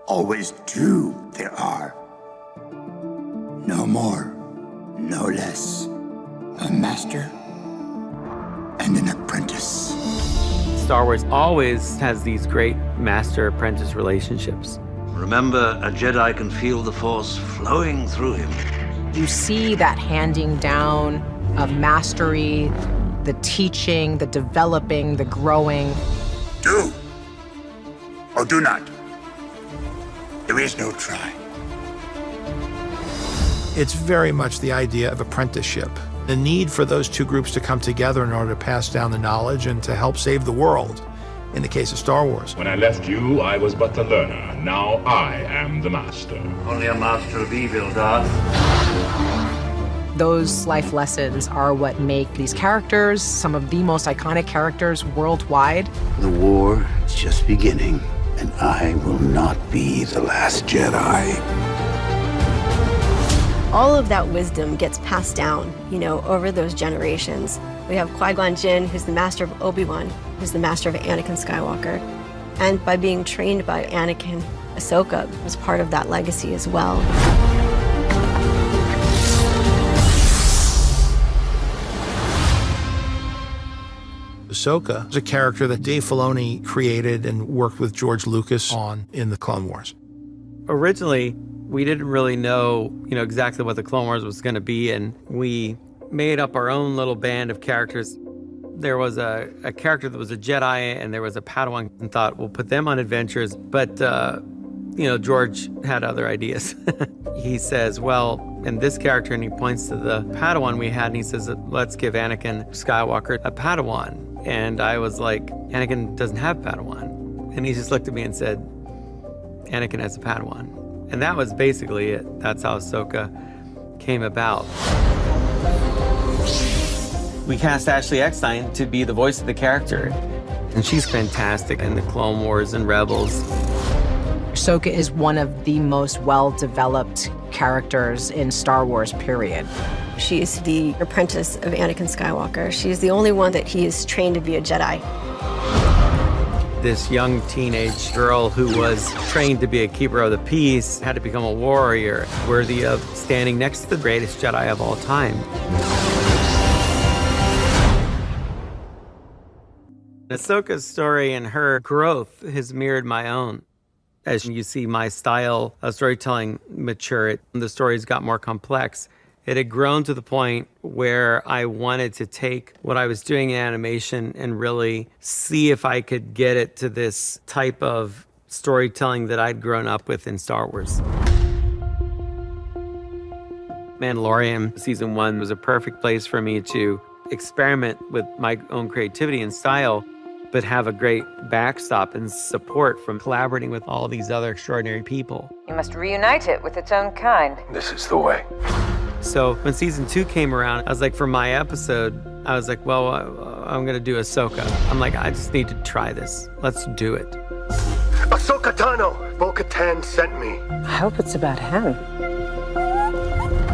Always two there are. No more, no less. A master and an apprentice. Star Wars always has these great master-apprentice relationships. Remember, a Jedi can feel the Force flowing through him. You see that handing down of mastery, the teaching, the developing, the growing. Do or do not. There is no try. It's very much the idea of apprenticeship. The need for those two groups to come together in order to pass down the knowledge and to help save the world, in the case of Star Wars. When I left you, I was but a learner. Now I am the master. Only a master of evil, Darth. Those life lessons are what make these characters some of the most iconic characters worldwide. The war is just beginning, and I will not be the last Jedi. All of that wisdom gets passed down, over those generations. We have Qui-Gon Jinn, who's the master of Obi-Wan, who's the master of Anakin Skywalker. And by being trained by Anakin, Ahsoka was part of that legacy as well. Ahsoka is a character that Dave Filoni created and worked with George Lucas on in the Clone Wars. Originally, we didn't really know, exactly what the Clone Wars was going to be, and we made up our own little band of characters. There was a character that was a Jedi, and there was a Padawan, and thought, we'll put them on adventures. But, George had other ideas. He says, well, and this character, and he points to the Padawan we had, and he says, let's give Anakin Skywalker a Padawan. And I was like, Anakin doesn't have Padawan. And he just looked at me and said, Anakin has a Padawan. And that was basically it. That's how Ahsoka came about. We cast Ashley Eckstein to be the voice of the character. And she's fantastic in the Clone Wars and Rebels. Ahsoka is one of the most well-developed characters in Star Wars, period. She is the apprentice of Anakin Skywalker. She is the only one that he is trained to be a Jedi. This young teenage girl who was trained to be a keeper of the peace had to become a warrior worthy of standing next to the greatest Jedi of all time. Ahsoka's story and her growth has mirrored my own. As you see my style of storytelling mature, the stories got more complex. It had grown to the point where I wanted to take what I was doing in animation and really see if I could get it to this type of storytelling that I'd grown up with in Star Wars. Mandalorian Season 1 was a perfect place for me to experiment with my own creativity and style, but have a great backstop and support from collaborating with all these other extraordinary people. You must reunite it with its own kind. This is the way. So when Season 2 came around, I was like, for my episode, I was like, well, I'm gonna do Ahsoka. I'm like, I just need to try this. Let's do it. Ahsoka Tano, Bo-Katan sent me. I hope it's about him.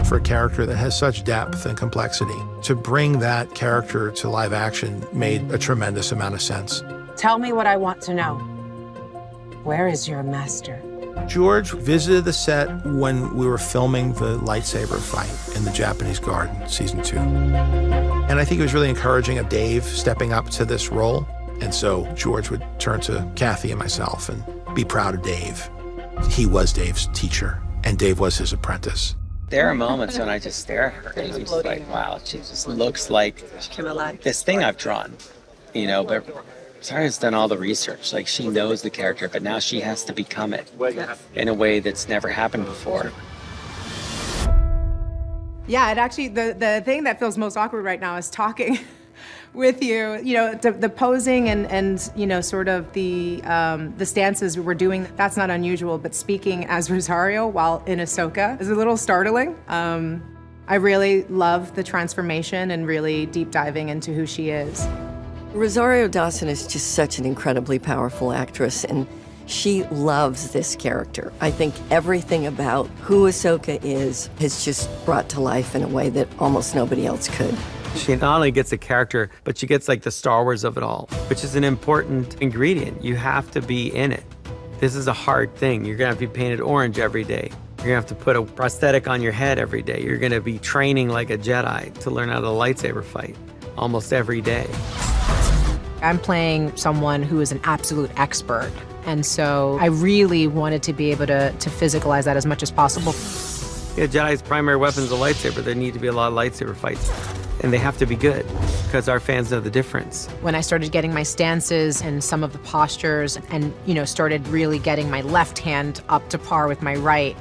For a character that has such depth and complexity, to bring that character to live action made a tremendous amount of sense. Tell me what I want to know. Where is your master? George visited the set when we were filming the lightsaber fight in the Japanese garden, Season 2. And I think it was really encouraging of Dave stepping up to this role. And so George would turn to Kathy and myself and be proud of Dave. He was Dave's teacher, and Dave was his apprentice. There are moments when I just stare at her and I'm just like, wow, she just looks like this thing I've drawn, but Sarah's done all the research. Like, she knows the character, but now she has to become it in a way that's never happened before. Yeah, it actually, the thing that feels most awkward right now is talking with you. The posing and sort of the stances we're doing, that's not unusual, but speaking as Rosario while in Ahsoka is a little startling. I really love the transformation and really deep diving into who she is. Rosario Dawson is just such an incredibly powerful actress, and she loves this character. I think everything about who Ahsoka is has just brought to life in a way that almost nobody else could. She not only gets a character, but she gets like the Star Wars of it all, which is an important ingredient. You have to be in it. This is a hard thing. You're gonna have to be painted orange every day. You're gonna have to put a prosthetic on your head every day. You're gonna be training like a Jedi to learn how to lightsaber fight almost every day. I'm playing someone who is an absolute expert. And so I really wanted to be able to physicalize that as much as possible. Yeah, Jedi's primary weapon is a lightsaber. There need to be a lot of lightsaber fights. And they have to be good because our fans know the difference. When I started getting my stances and some of the postures and, started really getting my left hand up to par with my right,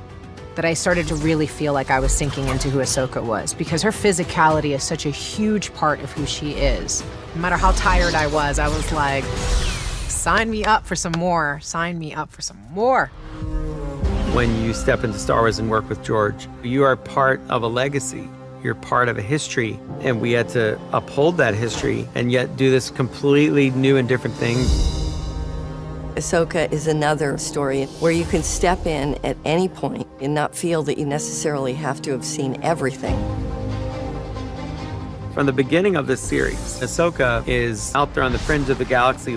that I started to really feel like I was sinking into who Ahsoka was, because her physicality is such a huge part of who she is. No matter how tired I was like, sign me up for some more. Sign me up for some more. When you step into Star Wars and work with George, you are part of a legacy. You're part of a history, and we had to uphold that history and yet do this completely new and different thing. Ahsoka is another story where you can step in at any point and not feel that you necessarily have to have seen everything. From the beginning of this series, Ahsoka is out there on the fringe of the galaxy.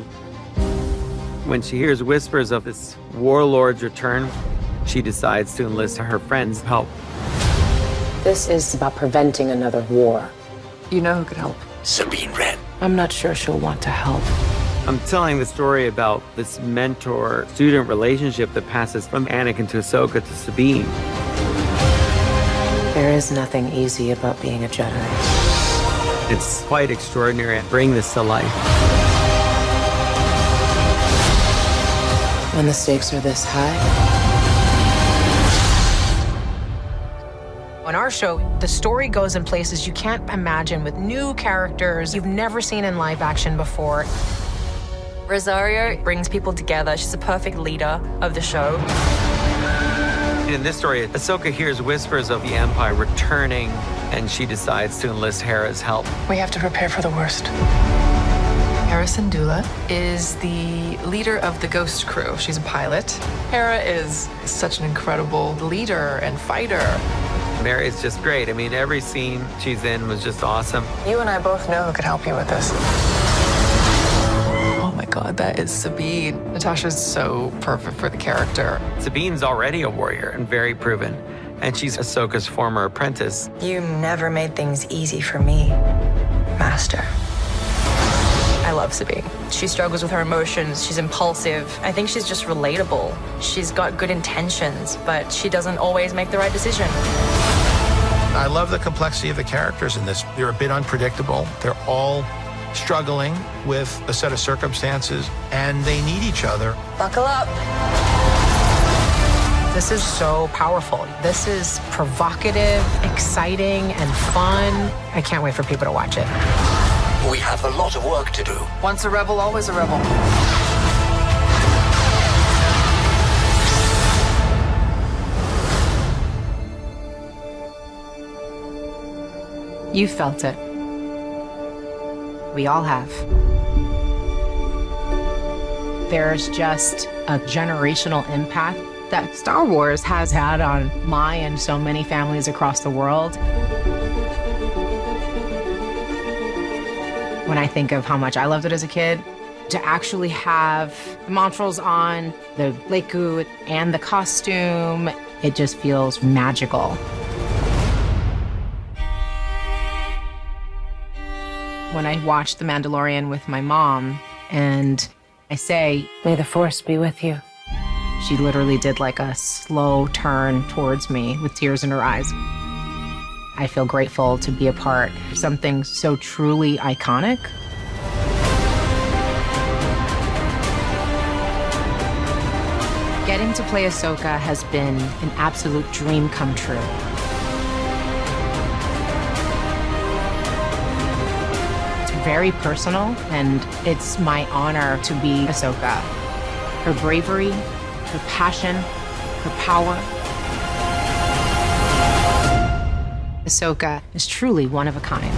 When she hears whispers of this warlord's return, she decides to enlist her friends' help. This is about preventing another war. You know who could help? Sabine Wren. I'm not sure she'll want to help. I'm telling the story about this mentor-student relationship that passes from Anakin to Ahsoka to Sabine. There is nothing easy about being a Jedi. It's quite extraordinary to bring this to life. When the stakes are this high. On our show, the story goes in places you can't imagine with new characters you've never seen in live action before. Rosario brings people together. She's a perfect leader of the show. In this story, Ahsoka hears whispers of the Empire returning, and she decides to enlist Hera's help. We have to prepare for the worst. Hera Syndulla is the leader of the Ghost Crew. She's a pilot. Hera is such an incredible leader and fighter. Mary's just great. I mean, every scene she's in was just awesome. You and I both know who could help you with this. Oh my God, that is Sabine. Natasha's so perfect for the character. Sabine's already a warrior and very proven, and she's Ahsoka's former apprentice. You never made things easy for me, Master. I love Sabine. She struggles with her emotions. She's impulsive. I think she's just relatable. She's got good intentions, but she doesn't always make the right decision. I love the complexity of the characters in this. They're a bit unpredictable. They're all struggling with a set of circumstances, and they need each other. Buckle up. This is so powerful. This is provocative, exciting, and fun. I can't wait for people to watch it. We have a lot of work to do. Once a rebel, always a rebel. You felt it. We all have. There's just a generational impact that Star Wars has had on my and so many families across the world. When I think of how much I loved it as a kid, to actually have the Montrals on, the Leku, and the costume, it just feels magical. When I watched The Mandalorian with my mom, and I say, "May the Force be with you," she literally did like a slow turn towards me with tears in her eyes. I feel grateful to be a part of something so truly iconic. Getting to play Ahsoka has been an absolute dream come true. It's very personal, and it's my honor to be Ahsoka. Her bravery, her passion, her power. Ahsoka is truly one of a kind.